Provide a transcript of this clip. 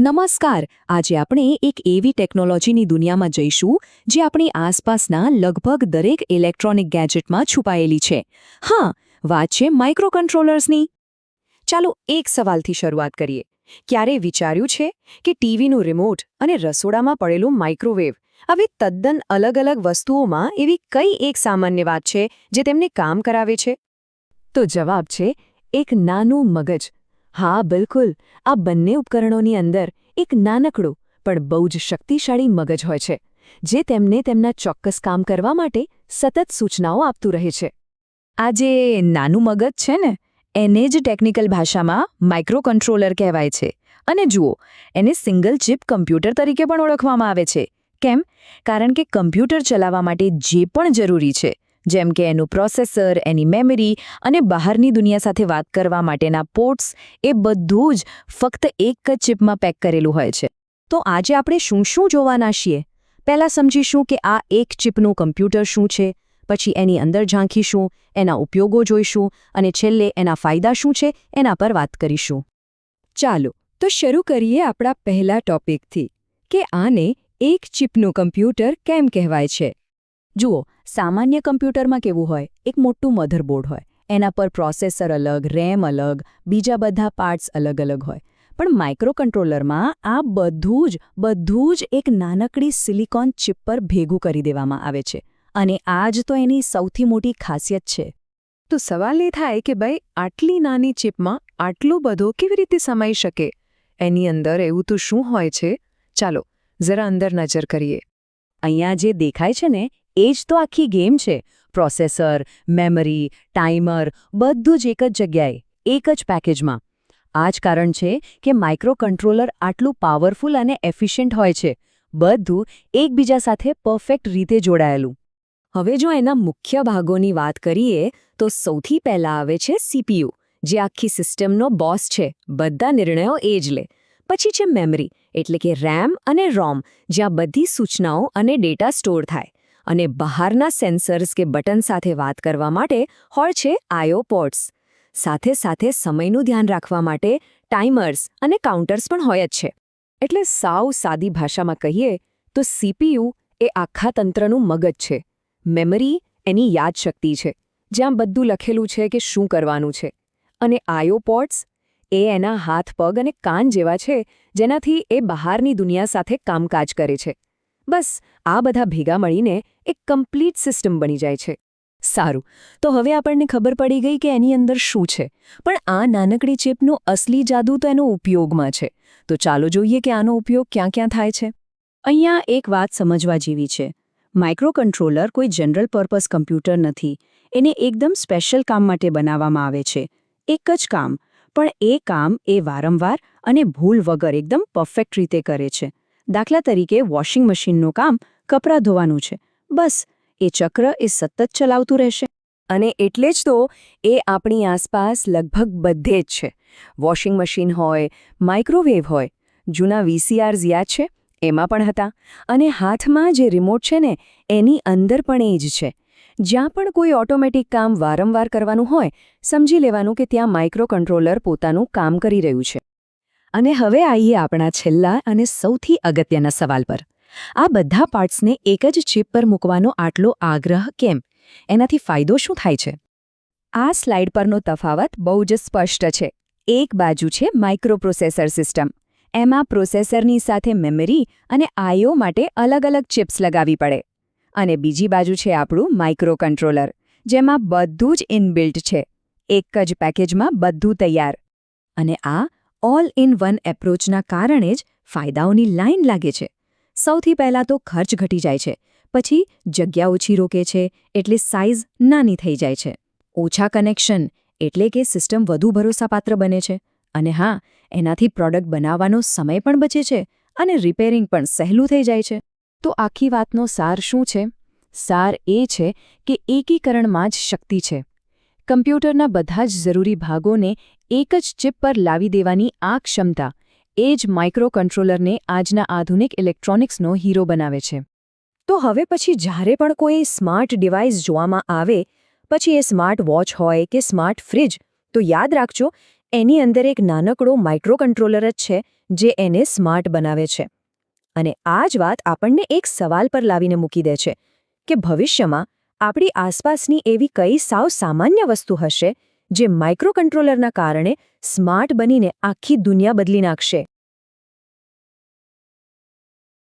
નમસ્કાર. આજે આપણે એક એવી ટેકનોલોજીની દુનિયામાં જઈશું જે આપણી આસપાસના લગભગ દરેક ઇલેક્ટ્રોનિક ગેજેટમાં છુપાયેલી છે. હા, વાત છે માઇક્રોકન્ટ્રોલર્સની. ચાલો એક સવાલથી શરૂઆત કરીએ. ક્યારેય વિચાર્યું છે કે ટીવીનું રિમોટ અને રસોડામાં પડેલું માઇક્રોવેવ આવી તદ્દન અલગ-અલગ વસ્તુઓમાં એવી કઈ એક સામાન્ય વાત છે જે તેમને કામ કરાવે છે? તો જવાબ છે એક નાનું મગજ. હા, બિલકુલ. આ બંને ઉપકરણોની અંદર એક નાનકડું પણ બહુ જ શક્તિશાળી મગજ હોય છે, જે તેમને તેમના ચોક્કસ કામ કરવા માટે સતત સૂચનાઓ આપતું રહે છે. આ જે નાનું મગજ છે ને, એને જ ટેકનિકલ ભાષામાં માઇક્રોકન્ટ્રોલર કહેવાય છે. અને જુઓ, એને સિંગલ ચિપ કમ્પ્યુટર તરીકે પણ ઓળખવામાં આવે છે. કેમ? કારણ કે કમ્પ્યુટર ચલાવવા માટે જે પણ જરૂરી છે, જેમ કે એનું પ્રોસેસર, એની મેમરી અને બહારની દુનિયા સાથે વાત કરવા માટેના પોર્ટ્સ, એ બધું જ ફક્ત એક જ ચિપમાં પેક કરેલું હોય છે. તો આજે આપણે શું જોવાના છીએ? પહેલાં સમજીશું કે આ એક ચિપનું કમ્પ્યુટર શું છે, પછી એની અંદર ઝાંખીશું, એના ઉપયોગો જોઈશું અને છેલ્લે એના ફાયદા શું છે એના પર વાત કરીશું. ચાલો, તો શરૂ કરીએ આપણા પહેલા ટોપિકથી કે આને એક ચિપનું કમ્પ્યુટર કેમ કહેવાય છે. જુઓ, સામાન્ય કમ્પ્યુટરમાં કેવું હોય? એક મોટું મધરબોર્ડ હોય, એના પર પ્રોસેસર અલગ, રેમ અલગ, બીજા બધા પાર્ટ્સ અલગ-અલગ હોય. પણ માઇક્રોકન્ટ્રોલરમાં આ બધું જ એક નાનકડી સિલિકોન ચિપ પર ભેગું કરી દેવામાં આવે છે. અને આ જ તો એની સૌથી મોટી ખાસિયત છે. તો સવાલ એ થાય કે ભાઈ, આટલી નાની ચિપમાં આટલું બધું કેવી રીતે સમાઈ શકે? એની અંદર એવું તો શું હોય છે? ચાલો જરા અંદર નજર કરીએ. અહીંયા જે દેખાય છે ને, એ જ તો આખી ગેમ છે. પ્રોસેસર, મેમરી, ટાઈમર બધું જ એક જ જગ્યાએ, એક જ પેકેજમાં. આ જ કારણ છે કે માઇક્રોકન્ટ્રોલર આટલું પાવરફુલ અને એફિશિયન્ટ હોય છે. બધું એકબીજા સાથે પરફેક્ટ રીતે જોડાયેલું. હવે જો એના મુખ્ય ભાગોની વાત કરીએ તો સૌથી પહેલા આવે છે સીપીયુ, જે આખી સિસ્ટમનો બોસ છે. બધા નિર્ણયો એ જ લે. પછી છે મેમરી, એટલે કે રેમ અને રોમ, જ્યાં બધી સૂચનાઓ અને ડેટા સ્ટોર થાય. અને બહારના સેન્સર્સ કે બટન સાથે વાત કરવા માટે હોય છે આઈઓ પોર્ટ્સ. સાથે સમયનું ધ્યાન રાખવા માટે ટાઈમર્સ અને કાઉન્ટર્સ પણ હોય જ છે. એટલે સાવ સાદી ભાષામાં કહીએ તો સીપીયુ એ આખા તંત્રનું મગજ છે. મેમરી એની યાદશક્તિ છે, જ્યાં બધું લખેલું છે કે શું કરવાનું છે. અને આઈઓ પોર્ટ્સ એ એના હાથ, પગ અને કાન જેવા છે, જેનાથી એ બહારની દુનિયા સાથે કામકાજ કરે છે. બસ આ બધા ભેગા મળીને એક કમ્પ્લીટ સિસ્ટમ બની જાય છે. સારું, તો હવે આપણને ખબર પડી ગઈ કે એની અંદર શું છે. પણ આ નાનકડી ચિપનું અસલી જાદુ તો એનો ઉપયોગમાં છે. તો ચાલો જોઈએ કે આનો ઉપયોગ ક્યાં થાય છે. અહીંયા એક વાત સમજવા જેવી છે. માઇક્રોકન્ટ્રોલર કોઈ જનરલ પર્પઝ કમ્પ્યુટર નથી. એને એકદમ સ્પેશિયલ કામ માટે બનાવવામાં આવે છે. એક જ કામ, પણ એ કામ એ વારંવાર અને ભૂલ વગર એકદમ પરફેક્ટ રીતે કરે છે. દાખલા તરીકે વોશિંગ મશીનનું કામ કપડાં ધોવાનું છે. બસ એ ચક્ર એ સતત ચલાવતું રહેશે. અને એટલે જ તો એ આપણી આસપાસ લગભગ બધે જ છે. વોશિંગ મશીન હોય, માઇક્રોવેવ હોય, જૂના વીસીઆર્સ યાદ છે? એમાં પણ હતા. અને હાથમાં જે રિમોટ છે ને, એની અંદર પણ એ જ છે. જ્યાં પણ કોઈ ઓટોમેટિક કામ વારંવાર કરવાનું હોય, સમજી લેવાનું કે ત્યાં માઇક્રોકન્ટ્રોલર પોતાનું કામ કરી રહ્યું છે. અને હવે આવીએ આપણા છેલ્લા અને સૌથી અગત્યના સવાલ પર. આ બધા પાર્ટ્સને એક જ ચિપ પર મૂકવાનો આટલો આગ્રહ કેમ? એનાથી ફાયદો શું થાય છે? આ સ્લાઇડ પરનો તફાવત બહુ જ સ્પષ્ટ છે. એક બાજુ છે માઇક્રોપ્રોસેસર સિસ્ટમ. એમાં પ્રોસેસરની સાથે મેમરી અને આઈઓ માટે અલગ-અલગ ચિપ્સ લગાવવી પડે. અને બીજી બાજુ છે આપણું માઇક્રોકન્ટ્રોલર, જેમાં બધું જ ઇનબિલ્ટ છે. એક જ પેકેજમાં બધું તૈયાર. અને આ ઓલ ઇન વન એપ્રોચના કારણે જ ફાયદાઓની લાઇન લાગે છે. સૌથી પહેલાં તો ખર્ચ ઘટી જાય છે. પછી જગ્યા ઓછી રોકે છે, એટલે સાઇઝ નાની થઈ જાય છે. ઓછા કનેક્શન, એટલે કે સિસ્ટમ વધુ ભરોસાપાત્ર બને છે. અને હા, એનાથી પ્રોડક્ટ બનાવવાનો સમય પણ બચે છે અને રિપેરિંગ પણ સહેલું થઈ જાય છે. તો આખી વાતનો સાર શું છે? સાર એ છે કે એકીકરણમાં જ શક્તિ છે. કમ્પ્યુટરના બધા જ જરૂરી ભાગોને એક જ ચિપ પર લાવી દેવાની આ ક્ષમતા એ જ માઇક્રોકન્ટ્રોલરને આજના આધુનિક ઇલેક્ટ્રોનિક્સનો હીરો બનાવે છે. તો હવે પછી જ્યારે પણ કોઈ સ્માર્ટ ડિવાઇસ જોવામાં આવે, પછી એ સ્માર્ટ વોચ હોય કે સ્માર્ટ ફ્રિજ, તો યાદ રાખજો, એની અંદર એક નાનકડો માઇક્રોકન્ટ્રોલર જ છે, જે એને સ્માર્ટ બનાવે છે. અને આ જ વાત આપણને એક સવાલ પર લાવીને મૂકી દે છે કે ભવિષ્યમાં આપણી આસપાસની એવી કઈ સાવ સામાન્ય વસ્તુ હશે જે માઇક્રોકન્ટ્રોલરના કારણે સ્માર્ટ બનીને આખી દુનિયા બદલી નાખશે.